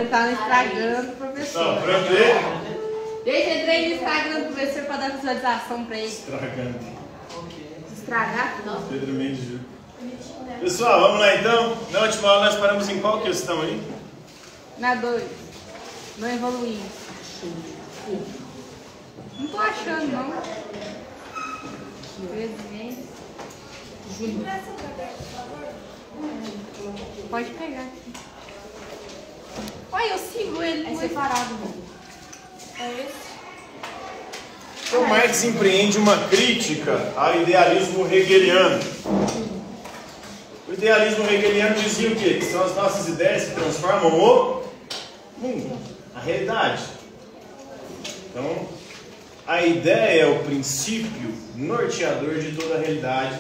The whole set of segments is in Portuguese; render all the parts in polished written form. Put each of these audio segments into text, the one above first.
entrar no Instagram do professor. Tá, pra ver? Gente, entrei no Instagram do professor pra dar visualização pra ele. Estragando. Estragar? Não. Pedro Mendes. Pessoal, vamos lá então. Na última aula nós paramos em qual questão aí? Na 2. Não evoluí. Não tô achando, não. Presidente. Pode pegar aqui. Olha, eu sigo ele. É separado, mano. É esse? Então Marx empreende uma crítica ao idealismo hegeliano. O idealismo hegeliano dizia o quê? Que são as nossas ideias que transformam o mundo, a realidade. Então, a ideia é o princípio norteador de toda a realidade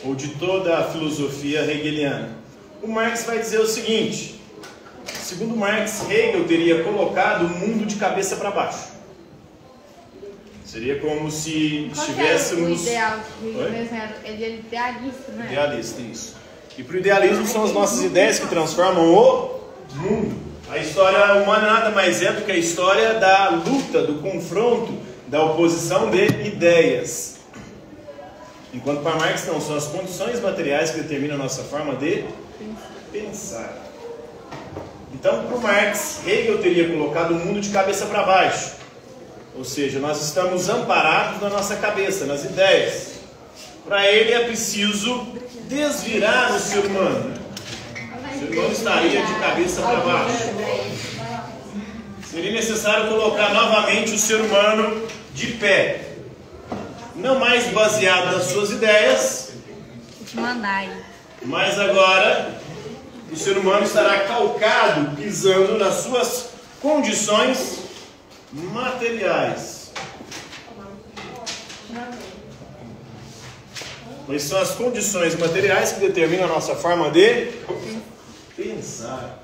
ou de toda a filosofia hegeliana. O Marx vai dizer o seguinte: segundo Marx, Hegel teria colocado o mundo de cabeça para baixo. Seria como se estivéssemos... O ideal, ele é idealista, né? Idealista, isso. E para o idealismo são as nossas ideias que transformam o mundo. A história humana nada mais é do que a história da luta, do confronto, da oposição de ideias. Enquanto para Marx não, são as condições materiais que determinam a nossa forma de pensar. Então, para o Marx, Hegel teria colocado o mundo de cabeça para baixo. Ou seja, nós estamos amparados na nossa cabeça, nas ideias. Para ele é preciso desvirar o ser humano. O ser humano estaria de cabeça para baixo. Seria necessário colocar novamente o ser humano de pé. Não mais baseado nas suas ideias, mas agora o ser humano estará calcado, pisando nas suas condições materiais. Mas são as condições materiais que determinam a nossa forma de pensar.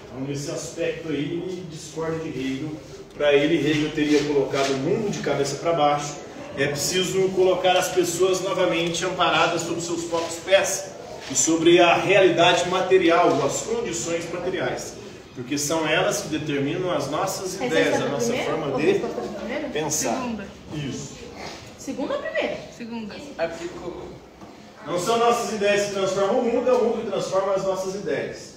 Então, nesse aspecto aí, discordo de Hegel. Para ele, Hegel teria colocado o mundo de cabeça para baixo. É preciso colocar as pessoas novamente amparadas sobre seus próprios pés e sobre a realidade material, as condições materiais. Porque são elas que determinam as nossas ideias, a nossa forma de pensar. Segunda. Isso. Segunda ou primeira? Segunda. Não são nossas ideias que transformam o mundo, é o mundo que transforma as nossas ideias.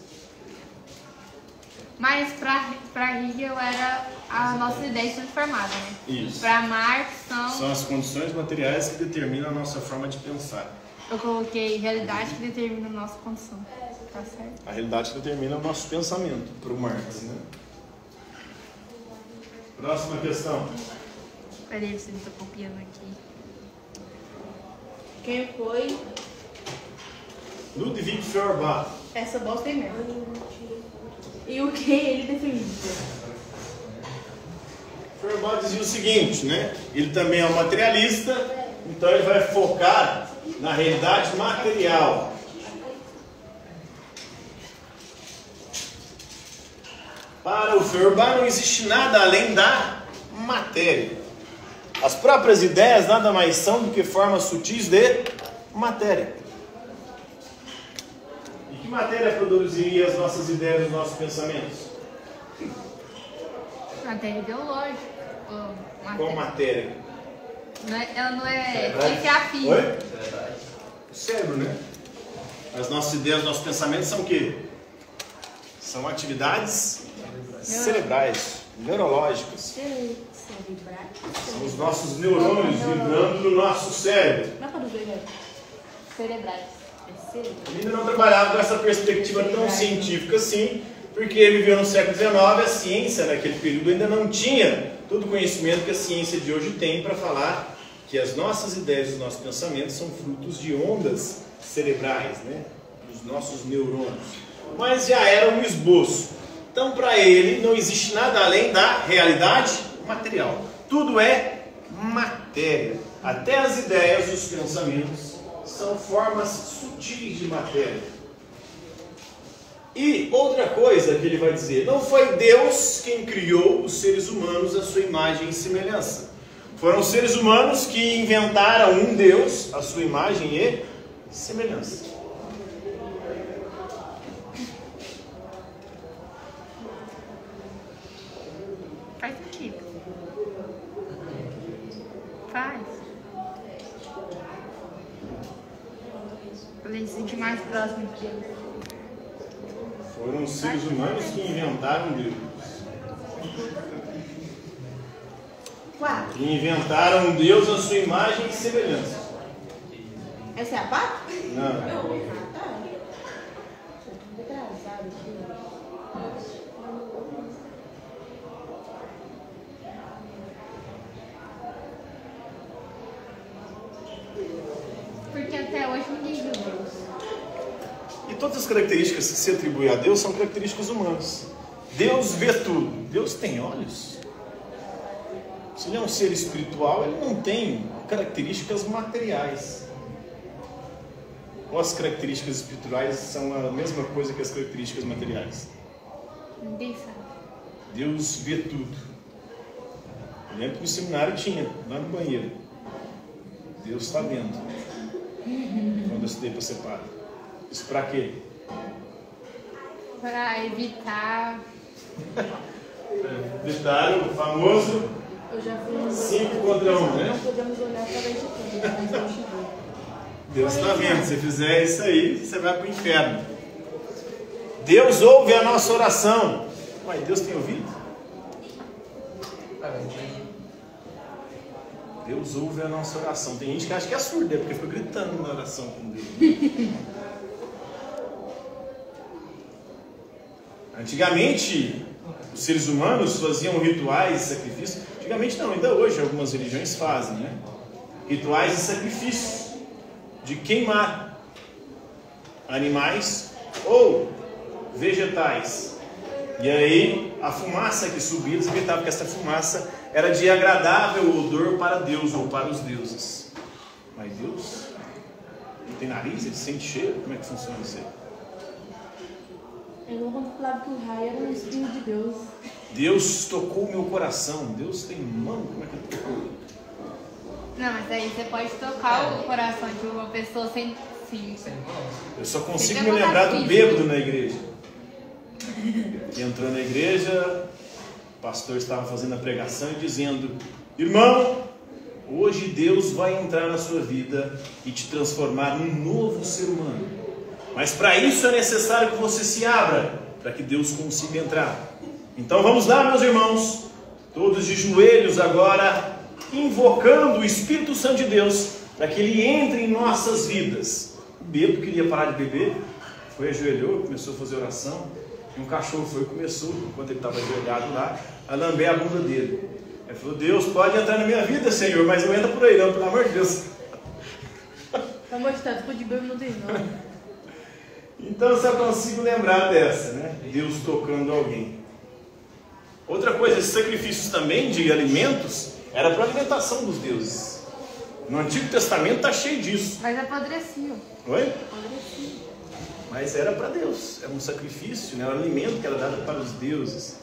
Mas para Hegel era a nossa ideia transformada, né? Isso. Para Marx são as condições materiais que determinam a nossa forma de pensar. Eu coloquei realidade que determina a nossa condição. Tá certo? A realidade que determina o nosso pensamento, para o Marx, né? Próxima questão. Peraí, você não está copiando aqui. Quem foi? Ludwig Feuerbach. Essa bosta aí mesmo. E o que ele defendia? Feuerbach dizia o seguinte, né? Ele também é um materialista, então ele vai focar na realidade material. Para o Feuerbach não existe nada além da matéria. As próprias ideias nada mais são do que formas sutis de matéria. E que matéria produziria as nossas ideias, os nossos pensamentos? Matéria ideológica. Qual matéria? Ela não é fia. Oi? O cérebro, né? As nossas ideias, os nossos pensamentos são o quê? São atividades cerebrais, neurológicas. São os nossos neurônios vibrando no nosso cérebro. Cerebrais. Ele ainda não trabalhava com essa perspectiva tão científica assim, porque ele viveu no século XIX, a ciência naquele período ainda não tinha todo o conhecimento que a ciência de hoje tem para falar que as nossas ideias e os nossos pensamentos são frutos de ondas cerebrais, né? Dos nossos neurônios. Mas já era um esboço. Então, para ele, não existe nada além da realidade material. Tudo é matéria. Até as ideias e os pensamentos são formas sutis de matéria. E outra coisa que ele vai dizer, não foi Deus quem criou os seres humanos à sua imagem e semelhança. Foram os seres humanos que inventaram um Deus à sua imagem e semelhança. faz sentido. Faz. Pra ele se sentir mais próximo de Deus. Foram os seres humanos que inventaram Deus. Quatro. Que inventaram Deus à sua imagem e semelhança. Essa é a pata? Não. Ah, tá. Engraçado. Porque até hoje ninguém viu Deus. E todas as características que se atribuem a Deus são características humanas. Deus vê tudo. Deus tem olhos. Se ele é um ser espiritual, ele não tem características materiais. Ou as características espirituais são a mesma coisa que as características materiais? Ninguém sabe. Deus vê tudo. Eu lembro que no seminário tinha, lá no banheiro. Deus está vendo. Quando eu estudei para ser padre. Isso para quê? Para evitar. Evitar o famoso Eu já fui 5 contra 1, né? Não podemos olhar para a gente tudo, mas não chegou. Deus está vendo. Se fizer isso aí, você vai para o inferno. Deus ouve a nossa oração. Mas Deus tem ouvido? Deus ouve a nossa oração. Tem gente que acha que é surdo, porque fica gritando na oração com Deus. Antigamente, os seres humanos faziam rituais de sacrifício. Antigamente não, ainda hoje algumas religiões fazem, né? Rituais de sacrifício, de queimar animais ou vegetais. E aí a fumaça que subia, eles gritavam que essa fumaça era de agradável odor para Deus ou para os deuses. Mas Deus não tem nariz, ele sente cheiro? Como é que funciona isso aí? Eu não falava que o raio era um espírito de Deus. Deus tocou meu coração. Deus tem mão? Como é que ele tocou? Não, mas aí você pode tocar o coração de uma pessoa sem mão. Eu só consigo me lembrar do bêbado na igreja. Que entrou na igreja, o pastor estava fazendo a pregação e dizendo: irmão, hoje Deus vai entrar na sua vida e te transformar num novo ser humano. Mas para isso é necessário que você se abra, para que Deus consiga entrar. Então vamos lá, meus irmãos, todos de joelhos agora, invocando o Espírito Santo de Deus, para que Ele entre em nossas vidas. O bêbado queria parar de beber, foi, ajoelhou, começou a fazer oração, e um cachorro foi e começou, enquanto ele estava ajoelhado lá, a lamber a bunda dele. Ele falou: Deus, pode entrar na minha vida, Senhor, mas não entra por aí não, pelo amor de Deus. Pelo amor de Deus, depois de beber não tem não. Então eu só consigo lembrar dessa, né? Deus tocando alguém. Outra coisa, esses sacrifícios também de alimentos era para alimentação dos deuses. No Antigo Testamento está cheio disso. Mas apodrecia. Oi? Apodrecia. Mas era para Deus, era um sacrifício, né? Era um alimento que era dado para os deuses.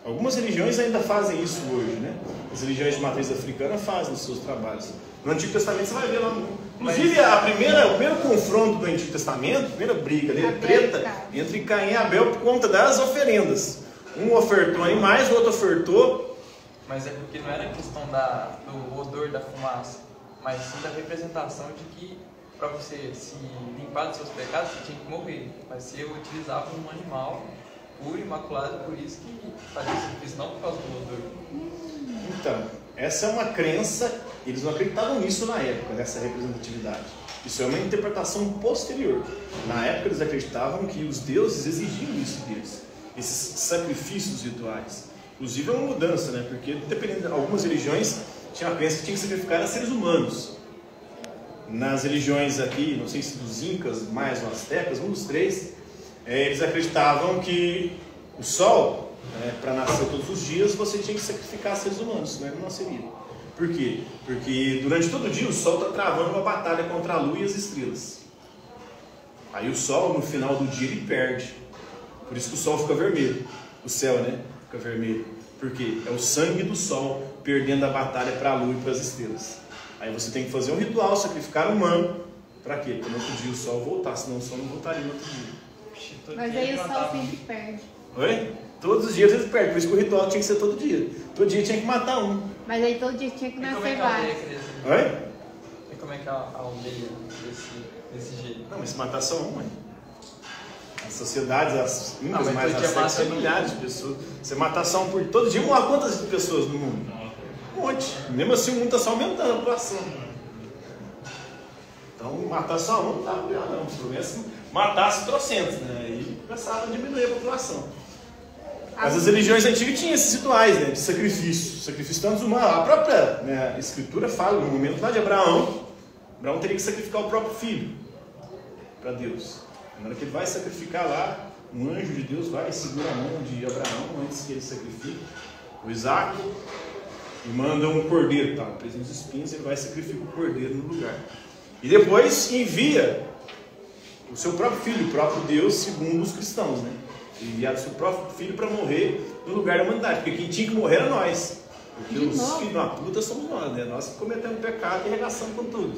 Algumas religiões ainda fazem isso hoje, né? As religiões de matriz africana fazem os seus trabalhos. No Antigo Testamento você vai ver lá. Inclusive, o primeiro confronto do Antigo Testamento, a primeira briga ali, treta entre Caim e Abel por conta das oferendas. Um ofertou animais, o outro ofertou. Mas é porque não era questão do odor da fumaça, mas sim da representação de que para você se limpar dos seus pecados, você tinha que morrer. Mas se eu utilizava um animal puro, imaculado, por isso que fazia isso, não por causa do odor. Então, essa é uma crença, eles não acreditavam nisso na época, nessa representatividade. Isso é uma interpretação posterior. Na época eles acreditavam que os deuses exigiam isso deles, esses sacrifícios rituais. Inclusive é uma mudança, né? Porque dependendo de algumas religiões, tinha a crença que tinha que sacrificar a seres humanos. Nas religiões aqui, não sei se dos incas, maias ou astecas, um dos três, eles acreditavam que o sol, para nascer todos os dias, você tinha que sacrificar seres humanos, senão ele não nasceria. Por quê? Porque durante todo o dia o sol está travando uma batalha contra a lua e as estrelas. Aí o sol, no final do dia, ele perde. Por isso que o sol fica vermelho. O céu, né? Fica vermelho. Por quê? É o sangue do sol perdendo a batalha para a lua e para as estrelas. Aí você tem que fazer um ritual, sacrificar um humano. Para quê? Para no outro dia o sol voltar, senão o sol não voltaria no outro dia. Mas aí o sol sempre perde. Oi? Todos os dias eles perdem, por isso que o ritual tinha que ser todo dia. Todo dia tinha que matar um. Mas aí todo dia tinha que E como é nascer que a aldeia vários. cresce? Oi? E como é que a aldeia desse jeito? Não, mas se matar só um, mãe. As sociedades, as muitas mas mais todo dia aceitas, mata são milhares de pessoas. Você matar só um por todo dia, morre quantas pessoas no mundo? Um monte. Mesmo assim o mundo está só aumentando a população. Então matar só um não dá pra não. O problema é se matasse trocentos, né? Aí começava a diminuir a população. Mas as religiões antigas tinham esses rituais, né, de sacrifício. Sacrifício tanto humanos. A própria, né, escritura fala, no momento lá de Abraão teria que sacrificar o próprio filho para Deus. Na hora que ele vai sacrificar lá, um anjo de Deus vai e segura a mão de Abraão antes que ele sacrifique o Isaac e manda um cordeiro, tá, preso nos espinhos, ele vai sacrificar o cordeiro no lugar. E depois envia o seu próprio filho, o próprio Deus, segundo os cristãos, né? Enviado o seu próprio filho para morrer no lugar da humanidade, porque quem tinha que morrer era nós. Porque os filhos da puta somos nós, né? Nós que cometemos pecado e regaçamos com tudo.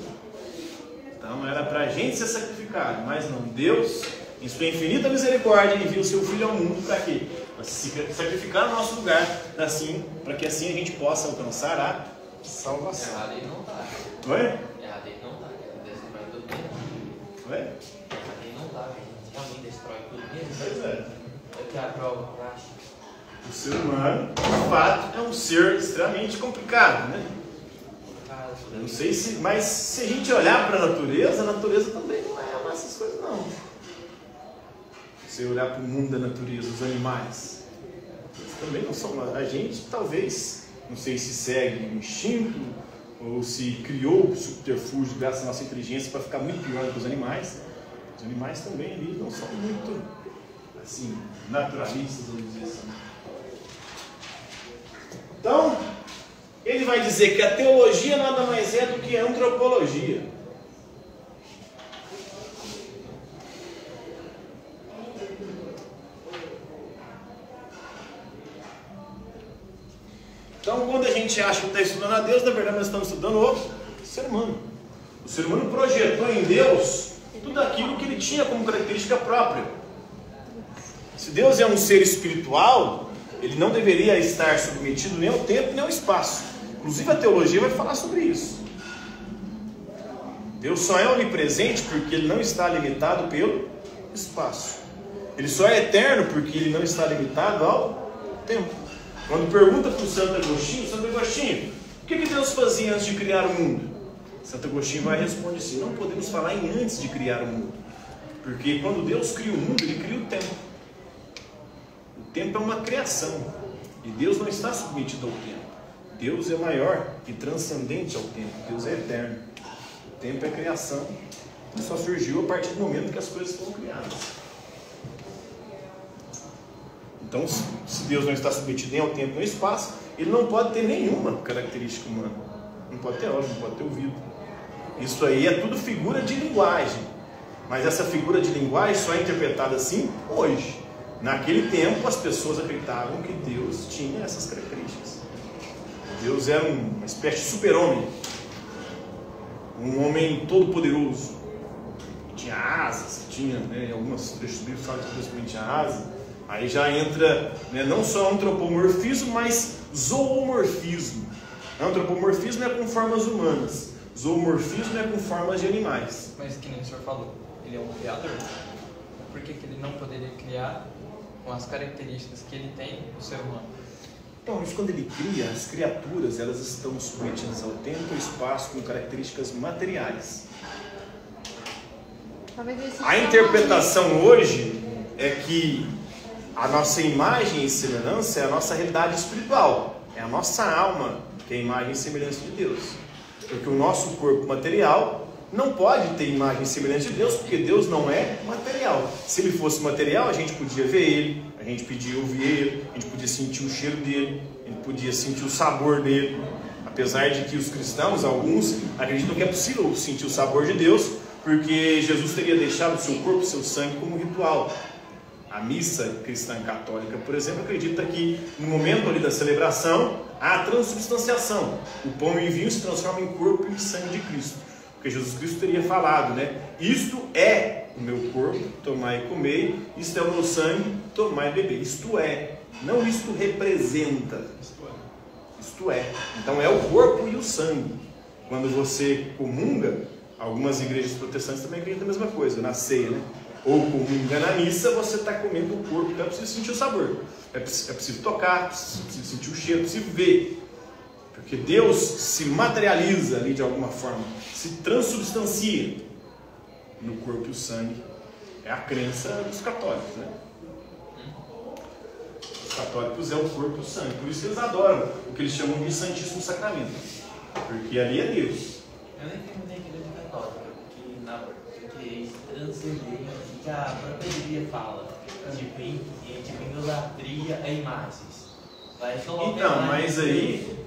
Então era para a gente ser sacrificado, mas não. Deus, em sua infinita misericórdia, envia o seu filho ao mundo para quê? Para se sacrificar no nosso lugar, assim, para que assim a gente possa alcançar a salvação. Errado ele não está. Oi? Errado ele não está. Ele destrói tudo mesmo. Oi? Errado ele não está. A gente realmente destrói tudo mesmo. Pois é. Eu quero a prova prática. O ser humano, de fato, é um ser extremamente complicado, né? Eu não sei se, mas se a gente olhar para a natureza também não é essas coisas não. Se você olhar para o mundo da natureza, os animais, eles também não são. A gente talvez, não sei se segue o instinto ou se criou o subterfúgio graças à nossa inteligência para ficar muito pior que os animais. Os animais também ali não são muito assim naturalistas, vamos dizer assim. Então, ele vai dizer que a teologia nada mais é do que a antropologia. Então, quando a gente acha que está estudando a Deus, na verdade nós estamos estudando o ser humano. O ser humano projetou em Deus tudo aquilo que ele tinha como característica própria. Se Deus é um ser espiritual, ele não deveria estar submetido nem ao tempo nem ao espaço. Inclusive a teologia vai falar sobre isso. Deus só é onipresente porque ele não está limitado pelo espaço. Ele só é eterno porque ele não está limitado ao tempo. Quando pergunta para o Santo Agostinho, o que Deus fazia antes de criar o mundo? Santo Agostinho vai responder assim: não podemos falar em antes de criar o mundo. Porque quando Deus cria o mundo, ele cria o tempo. O tempo é uma criação. E Deus não está submetido ao tempo. Deus é maior e transcendente ao tempo. Deus é eterno. O tempo é criação. E só surgiu a partir do momento que as coisas foram criadas. Então, se Deus não está submetido nem ao tempo nem ao espaço, ele não pode ter nenhuma característica humana. Não pode ter olho, não pode ter ouvido. Isso aí é tudo figura de linguagem. Mas essa figura de linguagem só é interpretada assim hoje. Naquele tempo, as pessoas acreditavam que Deus tinha essas características. Deus era uma espécie de super-homem. Um homem todo poderoso. Tinha asas, tinha, né, algumas trechos bíblicos falam que Deus também tinha asas. Aí já entra, né, não só antropomorfismo, mas zoomorfismo. Antropomorfismo é com formas humanas. Zoomorfismo é com formas de animais. Mas que nem o senhor falou, ele é um criador. Por que ele não poderia criar com as características que ele tem no ser humano? Então, isso quando ele cria, as criaturas, elas estão submetidas ao tempo e ao espaço com características materiais. A interpretação hoje é que a nossa imagem e semelhança é a nossa realidade espiritual. É a nossa alma que é a imagem e semelhança de Deus. Porque o nosso corpo material não pode ter imagem e semelhança de Deus, porque Deus não é material. Se ele fosse material, a gente podia ver ele, a gente podia ouvir ele, a gente podia sentir o cheiro dele, a gente podia sentir o sabor dele. Apesar de que os cristãos, alguns, acreditam que é possível sentir o sabor de Deus, porque Jesus teria deixado o seu corpo e seu sangue como ritual. A missa cristã católica, por exemplo, acredita que no momento ali da celebração há a transubstanciação. O pão e o vinho se transformam em corpo e sangue de Cristo. Porque Jesus Cristo teria falado, né? Isto é o meu corpo, tomai e comei. Isto é o meu sangue, tomai e bebei. Isto é. Não isto representa. Isto é. Então é o corpo e o sangue. Quando você comunga, algumas igrejas protestantes também acreditam a mesma coisa, na ceia, né? Ou comunga na missa, você está comendo o corpo, então é preciso sentir o sabor. É preciso tocar, é preciso sentir o cheiro, é preciso ver. Porque Deus se materializa ali de alguma forma, se transubstancia no corpo e o sangue. É a crença dos católicos, né? Os católicos é o corpo e o sangue. Por isso que eles adoram o que eles chamam de Santíssimo Sacramento. Porque ali é Deus. Eu nem entendo a igreja católica, porque eles transcendem o que a própria Bíblia fala, tipo idolatria a imagens. Então, mas aí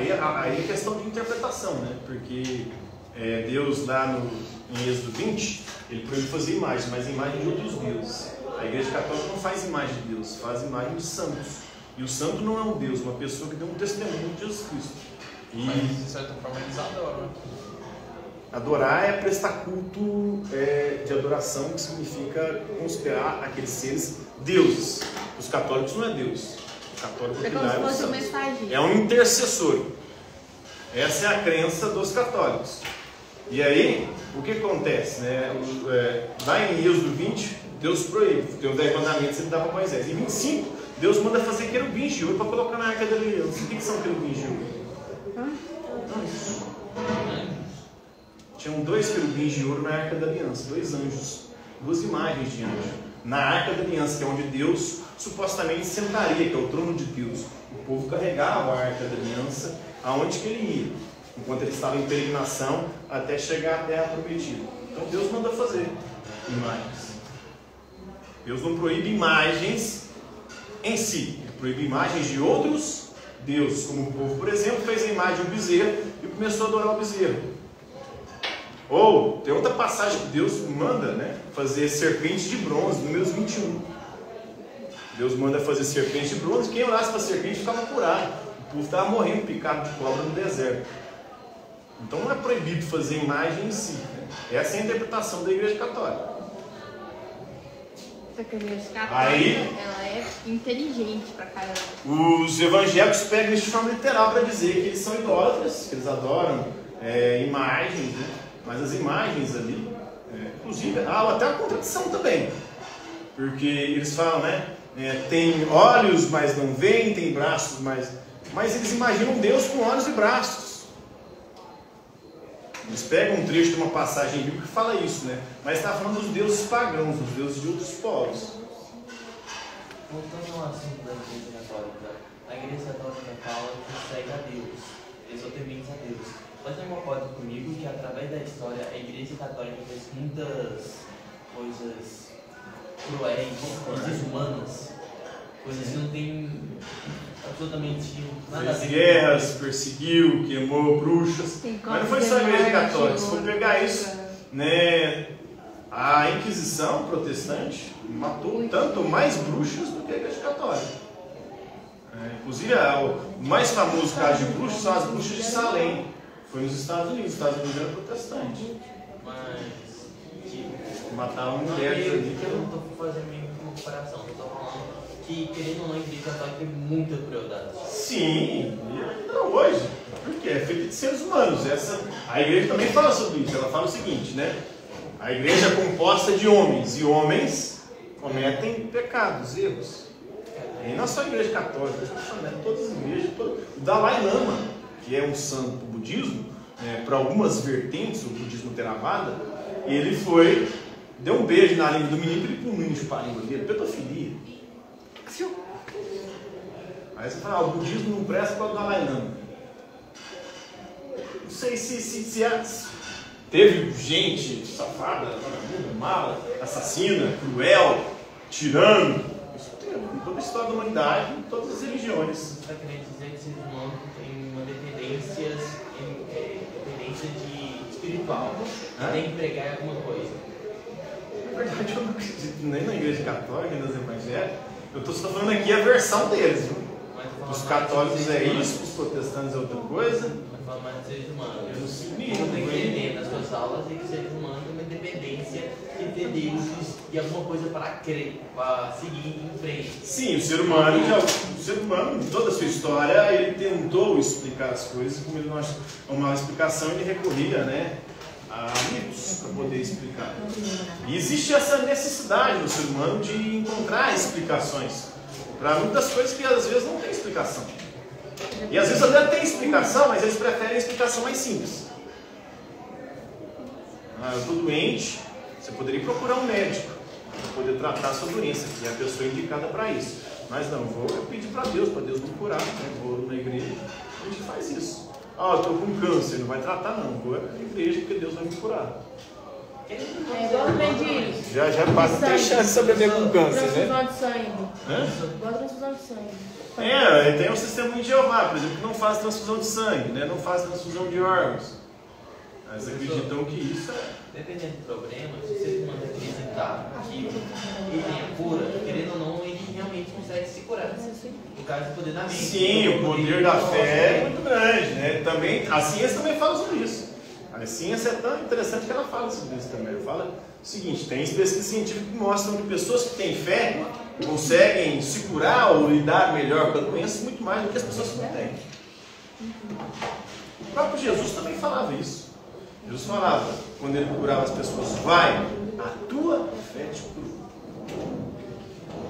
é questão de interpretação, né? Porque Deus lá em Êxodo 20, ele proíbe fazer imagens, mas imagem de outros deuses. A igreja católica não faz imagem de Deus, faz imagem de santos. E o santo não é um Deus, uma pessoa que deu um testemunho de Jesus Cristo. Mas de certa forma eles adoram. Adorar é prestar culto de adoração, que significa considerar aqueles seres deuses. Os católicos não é Deus. O católico É como se fosse um mensageiro. é um intercessor. Essa é a crença dos católicos. E aí, o que acontece? Né? Lá em Êxodo 20, Deus proíbe. Tem os 10 mandamentos que ele dá para Moisés. Em 25, Deus manda fazer querubins de ouro para colocar na Arca da Aliança. O que são querubins de ouro? Tinham 2 querubins de ouro na Arca da Aliança, 2 anjos, 2 imagens de anjo. Na Arca da Aliança, que é onde Deus supostamente sentaria, que é o trono de Deus. O povo carregava a Arca da Aliança aonde que ele ia, enquanto ele estava em peregrinação até chegar à Terra Prometida. Então Deus manda fazer imagens. Deus não proíbe imagens em si, ele proíbe imagens de outros deuses, como o povo, por exemplo, fez a imagem de um bezerro e começou a adorar o bezerro. Ou, tem outra passagem que Deus manda, né, fazer serpente de bronze, Números 21. Deus manda fazer serpente de bronze, quem orasse para a serpente ficava curado. O povo estava morrendo picado de cobra no deserto. Então não é proibido fazer imagem em si, né? Essa é a interpretação da Igreja Católica. Essa igreja católica, Aí, ela é inteligente pra caramba. os evangélicos pegam isso de forma literal para dizer que eles são idólatras, que eles adoram imagens, né? Mas as imagens ali, inclusive, há até uma contradição também. Porque eles falam, né? Tem olhos, mas não veem, tem braços, mas eles imaginam Deus com olhos e braços. Eles pegam um trecho de uma passagem bíblica que fala isso, né? Mas está falando dos deuses pagãos, dos deuses de outros povos. Voltando ao assunto da Igreja Católica, a Igreja Católica fala que segue a Deus, eles são tementes a Deus. Mas não concorda comigo que através da história a Igreja Católica fez muitas coisas cruéis, coisas humanas, coisas que não tem absolutamente nada a ver. Fez guerras, perseguiu, queimou bruxas. Mas não foi só a Igreja Católica. Se for pegar isso, né, a Inquisição protestante matou tanto mais bruxas do que a Igreja Católica. Inclusive, o mais famoso caso de bruxas são as bruxas de Salem. Foi nos Estados Unidos. Os Estados Unidos era protestante. Mas, tipo, matavam mulheres ali. Eu não estou fazendo meio que uma comparação, eu estou falando que, querendo ou não, a Igreja Católica tem muita crueldade. Sim, e ainda hoje. Porque é feito de seres humanos. A igreja também fala sobre isso. Ela fala o seguinte, né? A igreja é composta de homens, e homens cometem pecados, erros. E não só a igreja católica, todas as igrejas, o Dalai Lama, que é um santo do budismo, para algumas vertentes do budismo Theravada, ele deu um beijo na língua do menino e ele puniu de parinho dele, pedofilia. Aí você fala, o budismo não presta para o Dalai Lama. Não sei se teve gente safada, vagabunda, mala, assassina, cruel, tirano. Isso tem em toda a história da humanidade, em todas as religiões. Você está querendo dizer que ser humano tem uma dependência de espiritual, tem que pregar alguma coisa. Na verdade, eu não acredito nem na igreja católica, nem nas evangélicas. Eu estou só falando aqui a versão deles, viu? Os católicos é isso, os protestantes é outra coisa. Mas fala mais de seres humanos. Eu não sei Eu estou entendendo nas suas aulas é que seres humanos têm uma dependência de ter deuses e alguma coisa para crer, para seguir em frente. Sim, o ser humano ser humano, em toda a sua história, ele tentou explicar as coisas, como ele não achava uma explicação, ele recorria, né, a mitos para poder explicar. E existe essa necessidade no ser humano de encontrar explicações para muitas coisas que às vezes não tem explicação. E às vezes até tem explicação, mas eles preferem a explicação mais simples. Eu estou doente, você poderia procurar um médico para poder tratar a sua doença, que é a pessoa indicada para isso. Mas não, eu pedir para Deus me curar, né? Vou na igreja, a gente faz isso. Eu estou com câncer, não vai tratar não, vou na igreja porque Deus vai me curar. É igual o médico. Já passa até chance de sobreviver com câncer, né? Transfusão de sangue. Igual transfusão de sangue. E tem um sistema de Jeová, por exemplo, que não faz transfusão de sangue, né? Não faz transfusão de órgãos. Mas acreditam que isso dependendo do problema, se você não acreditar que ele tem a cura, querendo ou não, ele realmente consegue se curar. No caso do poder da mente. Sim, o poder da fé é muito grande, né? Também, a ciência também fala sobre isso. A ciência é tão interessante que ela fala sobre isso também. Ela fala o seguinte, tem pesquisas científicas que mostram que pessoas que têm fé conseguem se curar ou lidar melhor com a doença muito mais do que as pessoas que não têm. O próprio Jesus também falava isso. Jesus falava, quando ele curava as pessoas, vai, a tua fé te curou.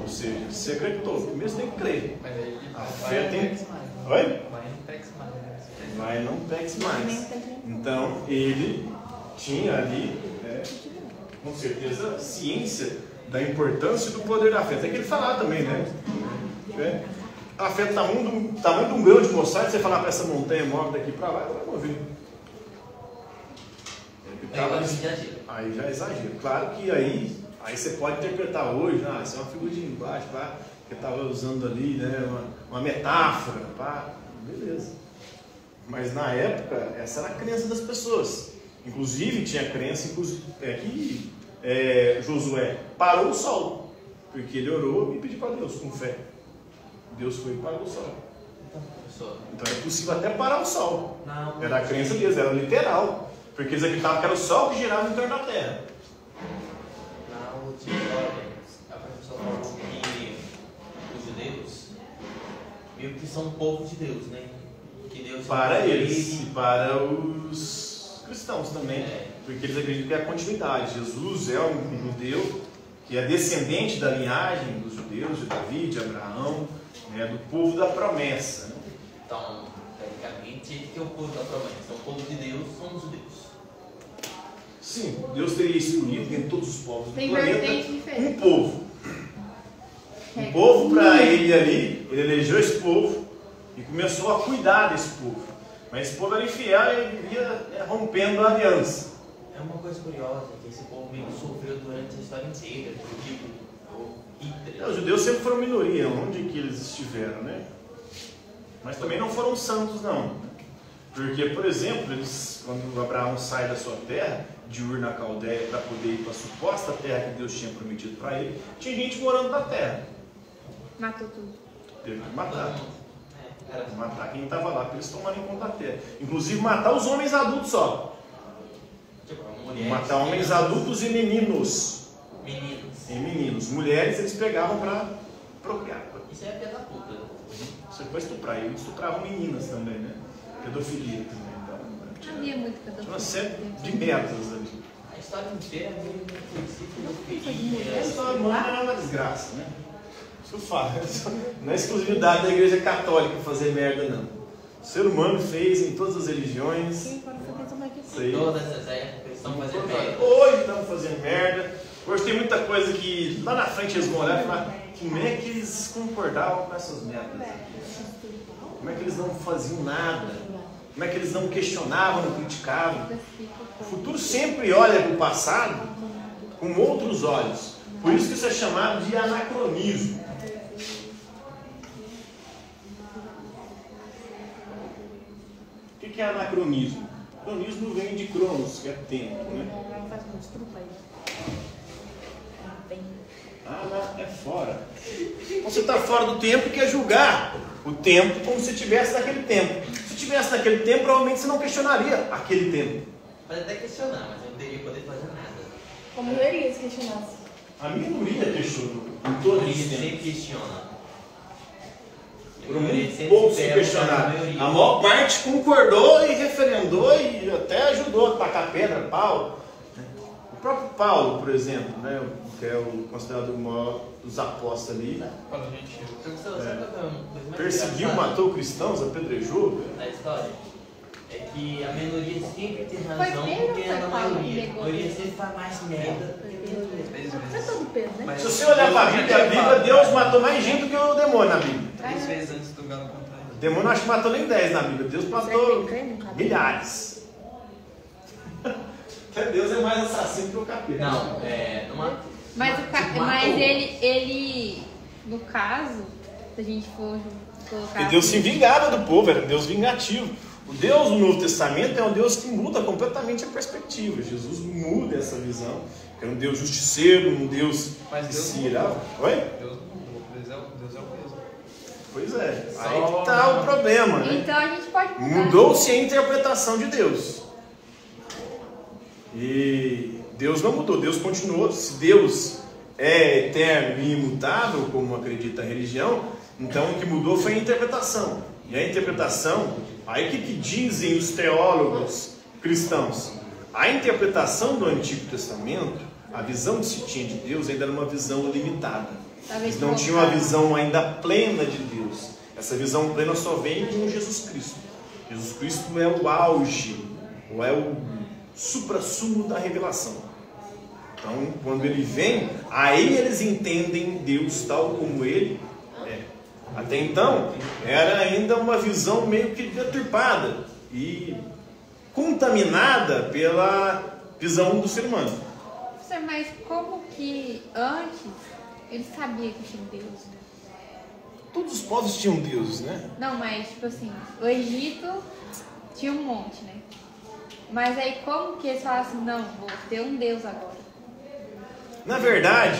Ou seja, você acreditou, primeiro você tem que crer. Mas aí A fé tem... Oi? Vai, não pegue mais. Vai, não pegue mais. Então, ele tinha ali, com certeza, ciência da importância do poder da fé. Até que ele falava também, né? A fé do tamanho de um grão de mostarda, você falar para essa montanha move daqui para lá, ela vai mover. Aí já é exagero. Claro que aí você pode interpretar hoje, isso é uma figurinha embaixo, que estava usando ali, né, uma metáfora, beleza. Mas na época, essa era a crença das pessoas. Inclusive, tinha crença que Josué parou o sol, porque ele orou e pediu para Deus com fé. Deus foi e parou o sol. Então é possível até parar o sol. Era a crença deles, era literal. Porque eles acreditavam que era o sol que girava em torno da terra. Na última história, a professora falou que os judeus meio que são o povo de Deus, né? Que Deus para eles e para os cristãos também. Porque eles acreditam que é a continuidade. Jesus é um judeu que é descendente da linhagem dos judeus, de Davi, de Abraão, do povo da promessa. Né? Então, tecnicamente, ele que é o povo da promessa. Então, o povo de Deus são os judeus. Sim, Deus teria escolhido em todos os povos do planeta um povo. Um povo para ele ali, ele elegeu esse povo e começou a cuidar desse povo. Mas esse povo era infiel e ele vivia rompendo a aliança. É uma coisa curiosa que esse povo meio que sofreu durante a história inteira. Os judeus sempre foram minoria, onde que eles estiveram, né? Mas também não foram santos, não. Porque, por exemplo, quando Abraão sai da sua terra, de Ur na Caldeia, para poder ir para a suposta terra que Deus tinha prometido para ele, tinha gente morando na terra. Matou tudo. Teve que matar. Matar quem estava lá, para eles tomarem conta da terra. Inclusive matar os homens adultos só. Matar homens adultos e meninos. E meninos. Mulheres eles pegavam para procriar. Isso é a filha da puta. Isso é para estuprar. E estupravam meninas também, né? Pedofilia também. Havia muito pedofilia. Uma série de métodos ali. A história inteira é meio conhecida. A história humana era uma desgraça, né? Isso eu falo. Não é exclusividade da igreja católica fazer merda, não. O ser humano fez em todas as religiões. Todas as épocas estão fazendo merda. Hoje estamos fazendo merda. Hoje tem muita coisa que lá na frente eles vão olhar e falar como é que eles concordavam com essas merdas. Como é que eles não faziam nada. Como é que eles não questionavam, não criticavam? O futuro sempre olha para o passado com outros olhos. Por isso que isso é chamado de anacronismo. O que é anacronismo? Anacronismo vem de cronos, que é tempo, né? É fora. Então, você está fora do tempo e quer julgar o tempo como se estivesse naquele tempo. Se estivesse naquele tempo, provavelmente você não questionaria aquele tempo. Pode até questionar, mas eu não teria poder fazer nada. Como eu iria se questionasse? A minoria questionou. Em todo esse tempo. Sempre questiona. Foram muito poucos que questionaram. A maior parte concordou e referendou e até ajudou a tacar pedra, pau. O próprio Paulo, por exemplo, né, que é o considerado o maior dos apóstolos ali, perseguiu, matou cristãos, apedrejou. A história é que a minoria sempre tem razão, Pedro porque ou a foi Paulo que maioria pegou? sempre faz mais merda. Não é todo Pedro, né? Se você olhar para a Bíblia, Deus matou mais gente do que o demônio na Bíblia. 3 vezes antes do galo contra O demônio acho que matou nem 10 na Bíblia. Deus matou milhares. Deus é mais assassino que o capeta. Não, Mas ele, no caso, se a gente for colocar... E Deus se vingava do povo, era um Deus vingativo. O Deus do Novo Testamento é um Deus que muda completamente a perspectiva. Jesus muda essa visão. É um Deus justiceiro, um Deus que se irava. Oi? Deus não mudou, Deus é o mesmo. Pois é, aí que está o problema, né? Então a gente pode mudar. Mudou-se a interpretação de Deus. E Deus não mudou, Deus continuou. Se Deus é eterno e imutável, como acredita a religião, então o que mudou foi a interpretação. E a interpretação, aí o que dizem os teólogos cristãos? A interpretação do Antigo Testamento, a visão que se tinha de Deus ainda era uma visão limitada. Eles não tinham a visão ainda plena de Deus. Essa visão plena só vem com Jesus Cristo. Jesus Cristo é o auge, ou é o suprassumo da revelação. Então, quando ele vem, aí eles entendem Deus tal como ele é. Até então, era ainda uma visão meio que deturpada e contaminada pela visão do ser humano. Mas como que antes ele sabia que tinha um Deus? Todos os povos tinham deuses, né? Não, mas tipo assim, o Egito tinha um monte, né? Mas aí como que eles falaram assim, não, vou ter um Deus agora? Na verdade,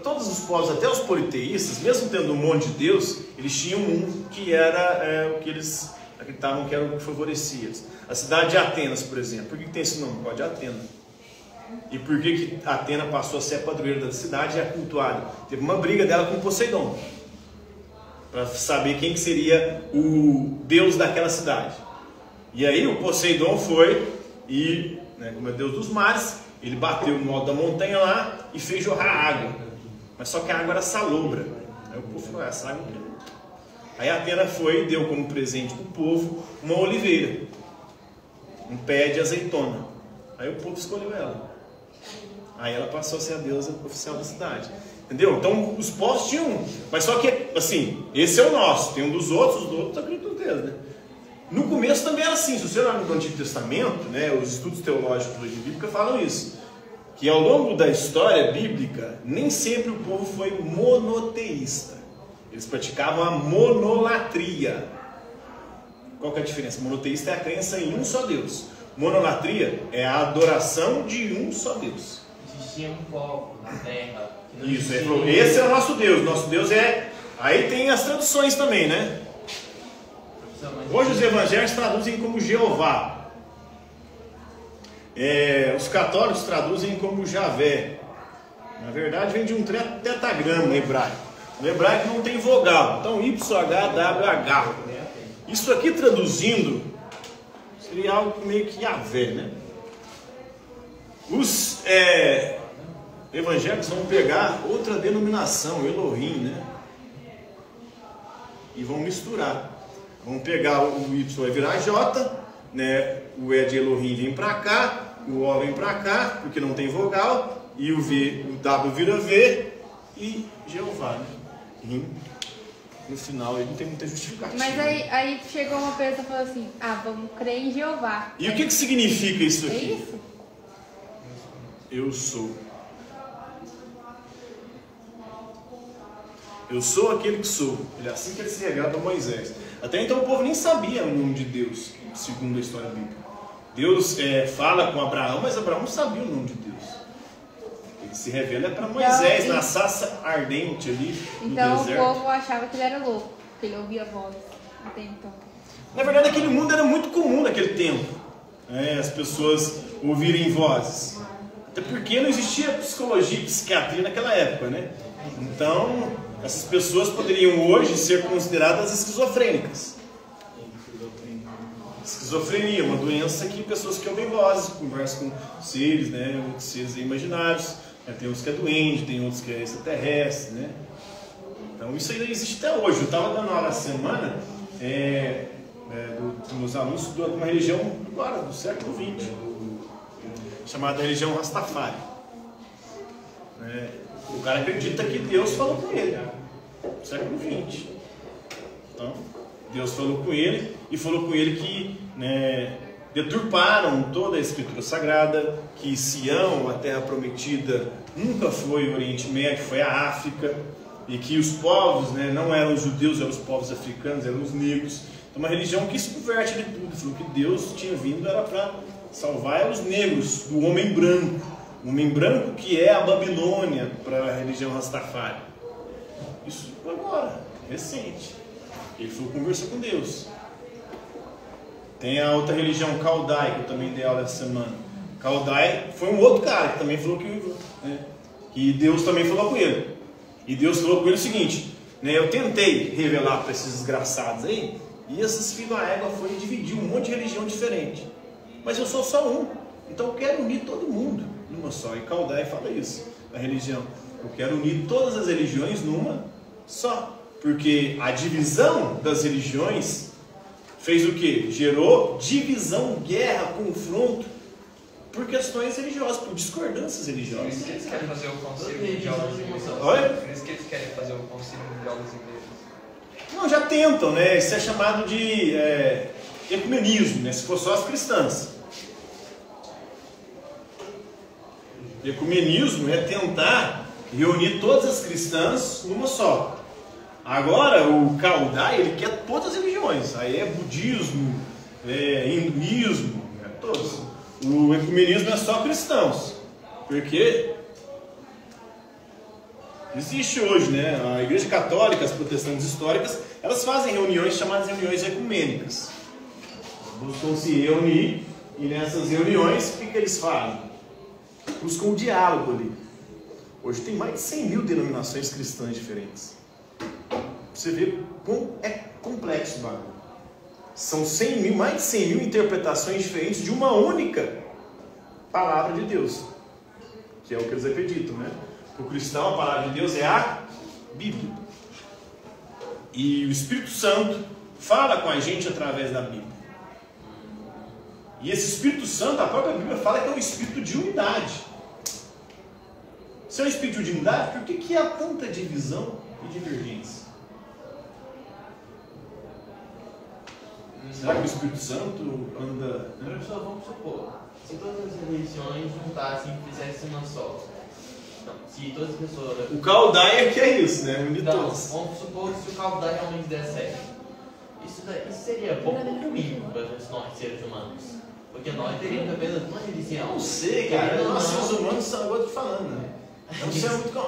todos os povos, até os politeístas, mesmo tendo um monte de Deus, eles tinham um que era o que eles acreditavam que era o que favorecia. A cidade de Atenas, por exemplo. Por que tem esse nome? Por causa de Atena. E por que Atena passou a ser a padroeira da cidade e a cultuada? Teve uma briga dela com Poseidon, para saber quem que seria o deus daquela cidade. E aí o Poseidon foi e, como é deus dos mares, ele bateu no alto da montanha lá e fez jorrar água. Mas só que a água era salobra. Aí o povo falou, essa água não. Aí Atena foi e deu como presente para o povo uma oliveira, um pé de azeitona. Aí o povo escolheu ela. Aí ela passou a ser a deusa oficial da cidade. Entendeu? Então os povos tinham um. Mas só que, assim, esse é o nosso. Tem um dos outros, os outros acreditam deles, né? No começo também era assim. Se você olhar no Antigo Testamento, né, os estudos teológicos da Bíblia falam isso. Que ao longo da história bíblica, nem sempre o povo foi monoteísta. Eles praticavam a monolatria. Qual que é a diferença? Monoteísta é a crença em um só Deus. Monolatria é a adoração de um só Deus. Existia um povo na terra. Isso, ele falou, esse é o nosso Deus. Nosso Deus é... Aí tem as traduções também, né? Hoje os evangelhos traduzem como Jeová. Os católicos traduzem como Javé. Na verdade vem de um tetagrama hebraico. No hebraico não tem vogal. Então YHWH. Isso aqui traduzindo seria algo meio que Yahvé, né? Os evangélicos vão pegar outra denominação, Elohim, né? E vão misturar. Vão pegar o Y vai virar J, né? O E de Elohim vem para cá, o O vem para cá, porque não tem vogal, e o W vira V e Jeová, né? No final ele não tem muita justificativa. Mas aí chegou uma pessoa e falou assim, vamos crer em Jeová. E o que significa isso aqui? É isso? Eu sou. Eu sou aquele que sou. É assim que ele se revela para Moisés. Até então o povo nem sabia o nome de Deus, segundo a história bíblica. Deus fala com Abraão, mas Abraão não sabia o nome de Deus. Ele se revela para Moisés, na sarça ardente ali no deserto. Então o povo achava que ele era louco, porque ele ouvia voz até então. Na verdade aquele mundo era muito comum naquele tempo. As pessoas ouvirem vozes. Até porque não existia psicologia e psiquiatria naquela época, né? Então essas pessoas poderiam hoje ser consideradas esquizofrênicas. Esquizofrenia, uma doença que pessoas que ouvem vozes, conversam com seres, né, outros seres imaginários. Tem uns que é doente, tem outros que é extraterrestre, né? Então isso ainda existe até hoje. Eu estava dando aula essa semana dos meus alunos de uma religião agora, do século XX, chamada religião Rastafari. O cara acredita que Deus falou com ele, no século XX. Então, Deus falou com ele e falou com ele que deturparam toda a Escritura Sagrada, que Sião, a terra prometida, nunca foi o Oriente Médio, foi a África, e que os povos não eram os judeus, eram os povos africanos, eram os negros. Então, uma religião que subverte de tudo. Falou que Deus tinha vindo era para salvar os negros do homem branco. O homem branco que é a Babilônia para a religião Rastafari. Isso foi agora, recente. Ele falou, conversou com Deus. Tem a outra religião, Kaldai, que eu também dei aula essa semana. Kaldai foi um outro cara que também falou que Deus também falou com ele. E Deus falou com ele o seguinte, eu tentei revelar para esses desgraçados aí, e esses filhos da égua foi dividir um monte de religião diferente. Mas eu sou só um, então eu quero unir todo mundo numa só. E Kaldai fala isso, a religião. Eu quero unir todas as religiões numa só. Porque a divisão das religiões fez o quê? Gerou divisão, guerra, confronto por questões religiosas, por discordâncias religiosas. Por isso que eles querem fazer o concílio mundial das igrejas. Oi? Por isso que eles querem fazer o concílio mundial das igrejas. Não, já tentam, Isso é chamado de ecumenismo, se for só as cristãs. Ecumenismo é tentar reunir todas as cristãs numa só. Agora, o Kaldai, ele quer todas as religiões. Aí é budismo, hinduísmo, todos. O ecumenismo é só cristãos. Porque existe hoje, a Igreja Católica, as protestantes históricas, elas fazem reuniões chamadas reuniões ecumênicas. Buscam se reunir e nessas reuniões, o que eles fazem? Buscam o diálogo ali. Hoje tem mais de 100 mil denominações cristãs diferentes. Você vê como é complexo o bagulho. São mais de 100 mil interpretações diferentes de uma única palavra de Deus. Que é o que eles acreditam, O cristão, a palavra de Deus é a Bíblia. E o Espírito Santo fala com a gente através da Bíblia. E esse Espírito Santo, a própria Bíblia fala que é um espírito de unidade. Se é um espírito de unidade, por que há tanta divisão e divergência? Será que o Espírito Santo anda... Professor, vamos supor, se todas as religiões juntassem e fizessem uma só. Então, se todas as pessoas... O Kaldai é que é isso, Unir então, todos. vamos supor que se o Kaldai realmente der certo. Isso seria bom ou ruim para nós, seres humanos? Porque nós teríamos apenas uma religião. Não sei, cara. Nós, seres humanos, são agora tô falando, Não sei muito...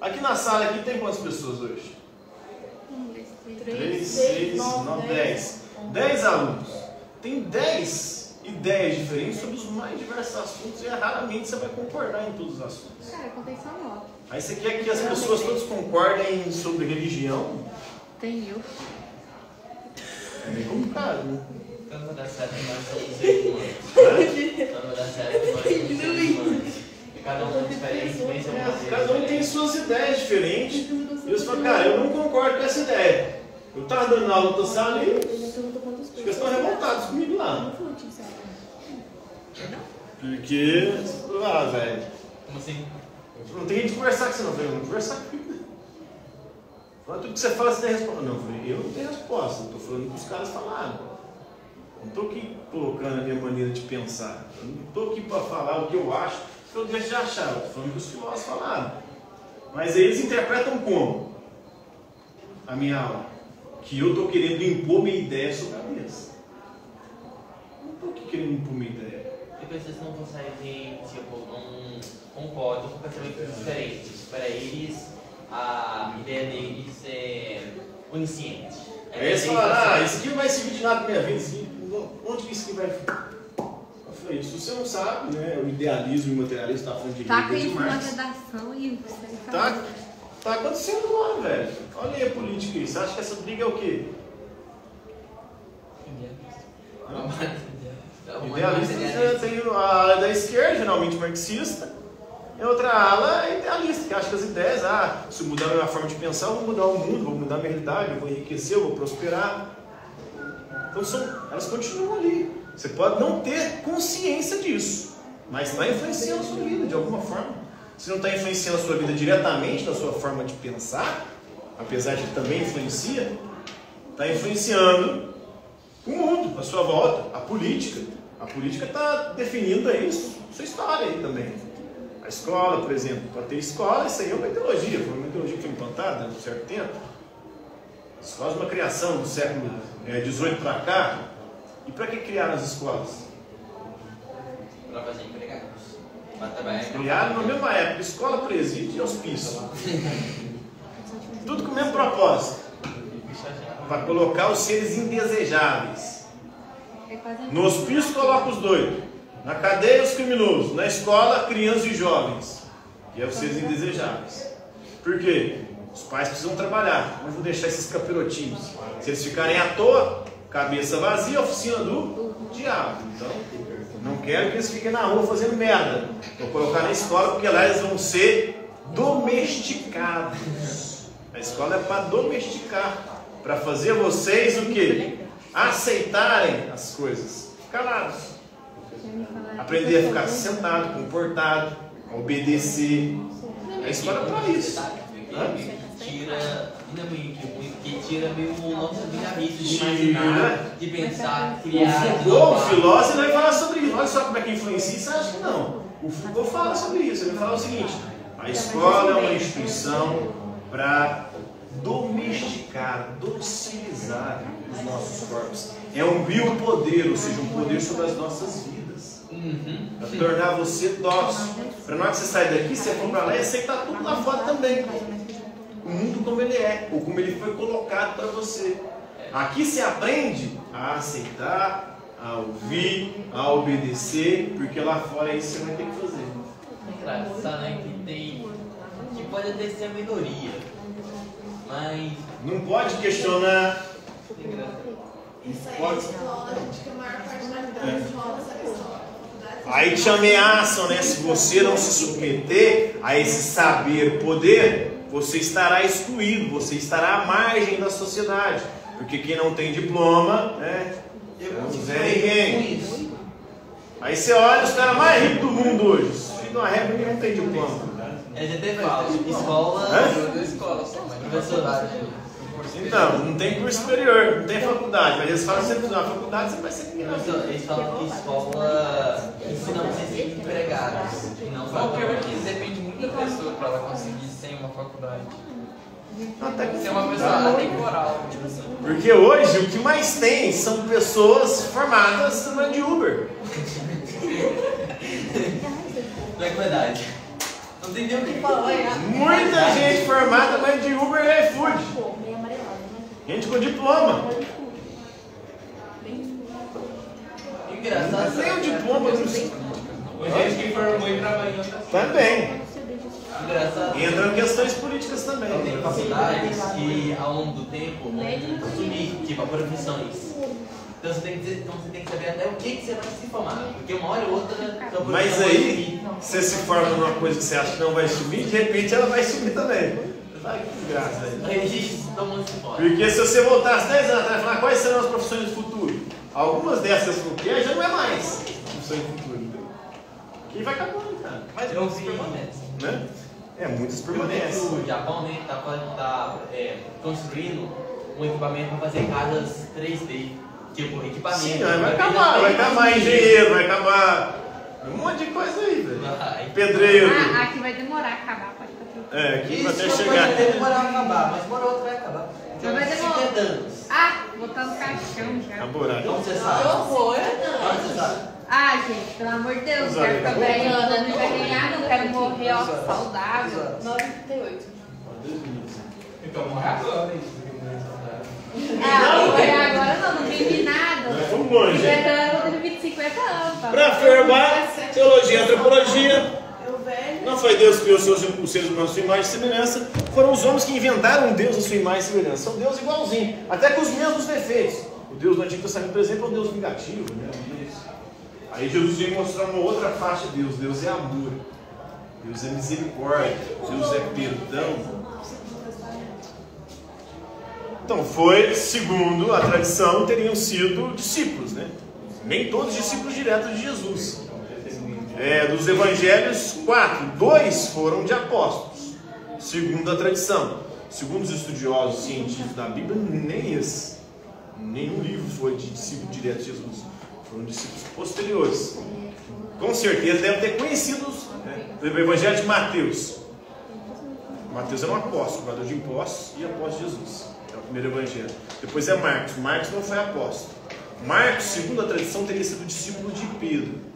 Aqui na sala aqui tem quantas pessoas hoje? 3, 6, 9, 10. 10 alunos. Tem 10 ideias diferentes sobre os mais diversos assuntos e raramente você vai concordar em todos os assuntos. Cara, contenção nova. Aí você quer que as pessoas todas concordem sobre religião? Tem eu. É meio complicado, Então vai dar certo que nós somos seres humanos. Então vai dar certo que nós somos seres humanos. E cada um tem diferente, pensa uma coisa. Cada um tem suas ideias diferentes. E você fala, cara, eu não concordo com essa ideia. Eu estava dando aula na sala e eles estão revoltados comigo lá. Porque, velho. Como assim? Não tem gente de conversar com você, não. Eu vou conversar comigo. Fala tudo que você fala, você tem resposta. Não, eu não tenho resposta. Eu estou falando que os caras falaram. Não estou aqui colocando a minha maneira de pensar. Eu não estou aqui para falar o que eu acho, que eu deixo de achar. Eu estou falando que os filósofos falaram. Mas eles interpretam como? A minha aula. Que eu estou querendo impor minha ideia sobre a mesa. Não estou aqui querendo impor minha ideia. E vocês não conseguem, tipo, não concordam com pensamentos diferentes. Para eles, a ideia deles é onisciente. Aí eles falaram, isso aqui não vai servir de nada para minha vida. Onde que isso aqui vai ficar? Eu falei, se você não sabe, o idealismo e o materialismo está falando de Taca Hegel e isso de na Marx. redação e você Tá Tá acontecendo lá, velho. Olha aí a política aí. Você acha que essa briga é o quê? Idealista, tem a ala da esquerda, geralmente marxista, e outra ala é idealista, que acha que as ideias, se eu mudar a minha forma de pensar, eu vou mudar o mundo, vou mudar a minha realidade, eu vou enriquecer, eu vou prosperar. Então elas continuam ali. Você pode não ter consciência disso, mas está influenciando a sua vida de alguma forma. Se não está influenciando a sua vida diretamente na sua forma de pensar, apesar de que também influencia, está influenciando o mundo, a sua volta, a política. A política está definindo aí sua história aí também. A escola, por exemplo, para ter escola, isso aí é uma ideologia, foi uma ideologia que foi implantada há um certo tempo. As escolas é uma criação do século XVIII para cá. E para que criaram as escolas? Para fazer empregados. Para trabalhar. Criaram na mesma época, escola, presídio e hospício. Tudo com o mesmo propósito. Para colocar os seres indesejáveis. No hospício coloca os doidos. Na cadeia os criminosos. Na escola, crianças e jovens. Que é os seres indesejáveis. Por quê? Os pais precisam trabalhar. Não vou deixar esses capirotinhos. Se eles ficarem à toa, cabeça vazia, oficina do diabo. Então, não quero que eles fiquem na rua fazendo merda. Vou colocar na escola porque lá eles vão ser domesticados. A escola é para domesticar. Para fazer vocês o quê? Aceitarem as coisas. Calados. Aprender a ficar sentado, comportado, a obedecer. A escola é para isso. Tira meio o nosso dinamismo de imaginar, de pensar, criar. O filósofo vai falar sobre isso. Olha só como é que influencia. Você acha que não? O Foucault fala sobre isso. Ele fala o seguinte: a escola é uma instituição para domesticar, docilizar os nossos corpos. É um biopoder, ou seja, um poder sobre as nossas vidas. Para tornar você dócil. Para na hora que você sair daqui, você for para lá e aceitar tudo lá fora também. O mundo como ele é, ou como ele foi colocado para você. Aqui você aprende a aceitar, a ouvir, a obedecer, porque lá fora é isso que você vai ter que fazer. Engraçado, né? Que pode até ser a minoria, mas não pode questionar. Isso aí é escola, acho que a maior parte da vida da escola é escola. Aí te ameaçam, né? Se você não se submeter a esse saber, poder, você estará excluído, você estará à margem da sociedade. Porque quem não tem diploma, né? Não é ninguém. Aí você olha os caras mais ricos do mundo hoje. Filho de uma régua, ninguém não tem diploma. A gente até fala, escola, professor. Então, não tem curso superior, não tem faculdade, mas eles falam sempre na faculdade você vai ser criança. Eles falam que escola ensina você a ser empregados. Qualquer que depende muito da pessoa para ela conseguir sem uma faculdade. Até que ser uma pessoa atemporal. Porque hoje o que mais tem são pessoas formadas de Uber. Não é verdade. Não tem nem o que falar. Muita gente formada de Uber e iFood. Gente com diploma. Engraçado. Nem o diploma do Gente que formou e trabalhou também. Engraçado. Entram questões políticas também. Tem faculdades que ao longo do tempo vão assumir, tipo, profissões. Então você tem que saber até o que você vai se formar. Porque uma hora ou outra. Mas aí, você se forma numa coisa que você acha que não vai subir, de repente ela vai subir também. Ai, que desgraça aí. Porque se você voltasse 10 anos atrás e falar quais serão as profissões do futuro, algumas dessas que já não é mais profissões do futuro. Que vai acabando, cara. Mas eu vi, né? Muitas permanecem. O Japão, né, tá construindo um equipamento para fazer casas 3D. Tipo, equipamento. Sim, vai acabar engenheiro, vai acabar um monte de coisa aí, velho. Pedreiro. Aqui vai demorar a acabar, pode ficar. Aqui vai até chegar. Vai demorar a acabar, mas uma hora ou outra vai acabar. Então vai demorar. 50 anos. Botando caixão já. Como você sabe? Como você sabe? Gente, pelo amor de Deus, não quero ficar velha, não vai ganhar, não quero morrer, saudável. 9,38. Então morre agora, Morrer agora não vivi nada. Vamos longe. Eu vivi 50 anos. Para afirmar, teologia e antropologia. Eu velho. Não foi Deus que criou os seres humanos à sua imagem e semelhança. foram os homens que inventaram um Deus à sua imagem e semelhança. São Deus igualzinho, até com os mesmos defeitos. O Deus do Antigo Testamento, por exemplo, é um Deus vingativo, né? Aí Jesus veio mostrar uma outra faixa de Deus. Deus é amor, Deus é misericórdia, Deus é perdão. Então foi, segundo a tradição, teriam sido discípulos, né? Nem todos discípulos diretos de Jesus. Dos evangelhos, 2 foram de apóstolos, segundo a tradição. Segundo os estudiosos científicos da Bíblia, nenhum livro foi de discípulo direto de Jesus. Foram discípulos posteriores. Com certeza devem ter conhecido, o evangelho de Mateus. Mateus era um apóstolo, cobrador de impostos e apóstolo de Jesus. É o primeiro evangelho. Depois é Marcos. Marcos não foi apóstolo. Marcos, segundo a tradição, teria sido discípulo de Pedro.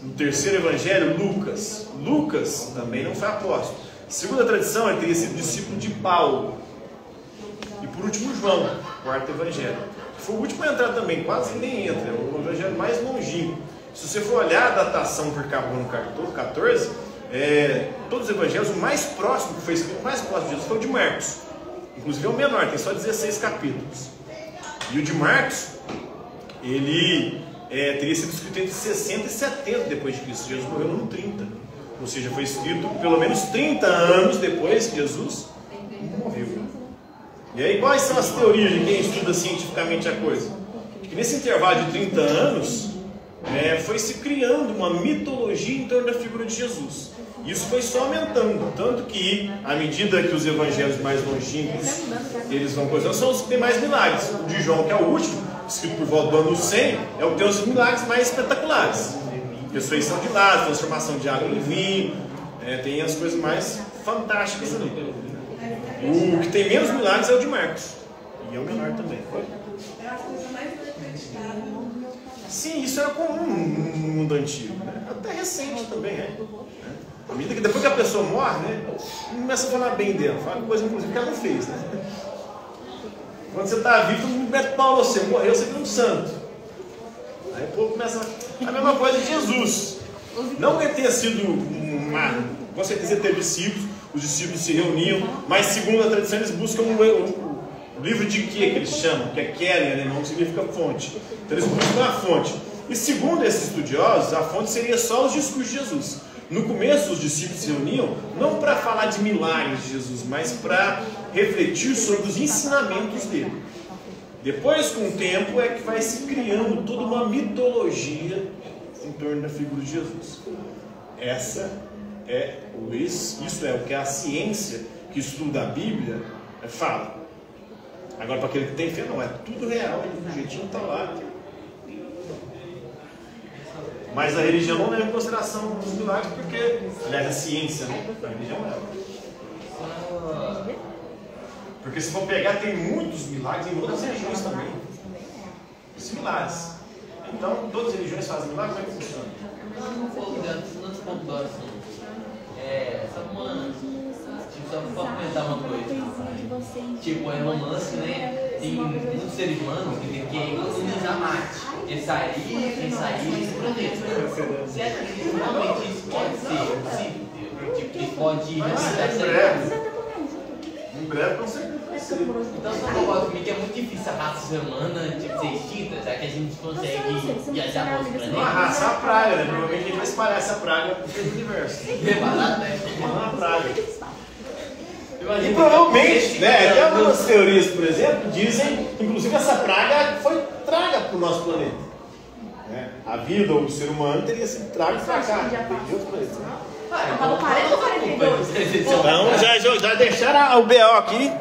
No terceiro evangelho, Lucas. Lucas também não foi apóstolo. Segundo a tradição, ele teria sido discípulo de Paulo. E por último, João, quarto evangelho. Foi o último a entrar também, quase ninguém entra. É o evangelho mais longínquo. Se você for olhar a datação por carbono 14, todos os evangelhos, o mais próximo que foi escrito, o mais próximo de Jesus foi o de Marcos. Inclusive é o menor, tem só 16 capítulos. E o de Marcos, ele teria sido escrito entre 60 e 70 depois de Cristo. Jesus morreu no 30. Ou seja, foi escrito pelo menos 30 anos depois que Jesus morreu. E aí, quais são as teorias de quem estuda cientificamente a coisa? Que nesse intervalo de 30 anos, foi se criando uma mitologia em torno da figura de Jesus. Isso foi só aumentando, tanto que, à medida que os evangelhos mais longínquos eles vão coisando, são os que têm mais milagres. O de João, que é o último, escrito por volta do ano 100, é o que tem os milagres mais espetaculares. Ressurreição de Lázaro, transformação de água em vinho, tem as coisas mais fantásticas ali. O que tem menos milagres é o de Marcos, e é o menor também. É a coisa mais acreditada. Sim, isso era comum no mundo antigo, né? Até recente também, À medida que depois que a pessoa morre, começa a falar bem dela, fala coisa inclusive que ela não fez, né? Quando você está vivo, todo mundo mete pau você, morreu, você vira um santo. Aí o povo começa a mesma coisa de Jesus. Não que ele tenha sido com certeza teve discípulos, os discípulos se reuniam, mas segundo a tradição eles buscam o livro de quê que eles chamam, que é Keren, em alemão, que significa fonte. Então eles buscam a fonte. E segundo esses estudiosos, a fonte seria só os discursos de Jesus. No começo, os discípulos se reuniam não para falar de milagres de Jesus, mas para refletir sobre os ensinamentos dele. Depois, com o tempo, é que vai se criando toda uma mitologia em torno da figura de Jesus. Isso é o que a ciência que estuda a Bíblia fala. Agora, para aquele que tem fé, não, é tudo real, do jeitinho está lá. Mas a religião não leva em consideração os milagres, porque, aliás, a ciência, né? A religião leva. Porque se for pegar, tem muitos milagres em outras religiões também. Similares. Então, todas as religiões fazem milagres, como é que funciona? Nos pontos assim, só para comentar uma coisa. Tipo, em romance, né? Tem muitos seres humanos que tem que economizar Marte. Quem sair desse planeta. Se acredita realmente isso pode ser possível? Tipo, que pode em breve, com certeza. Então, você concorda comigo que é muito difícil a raça humana ser extinta, já que a gente consegue viajar para outros planetas? Uma raça é uma praga, né? Provavelmente a gente vai espalhar essa praga pelo universo. Preparado, né? Uma praga. E provavelmente, até algumas teorias, por exemplo, dizem que inclusive essa praga foi traga para o nosso planeta. A vida ou o ser humano teria sido trago para cá, de outros planetas. Então, 40 ou 42? Então já deixaram o BO aqui.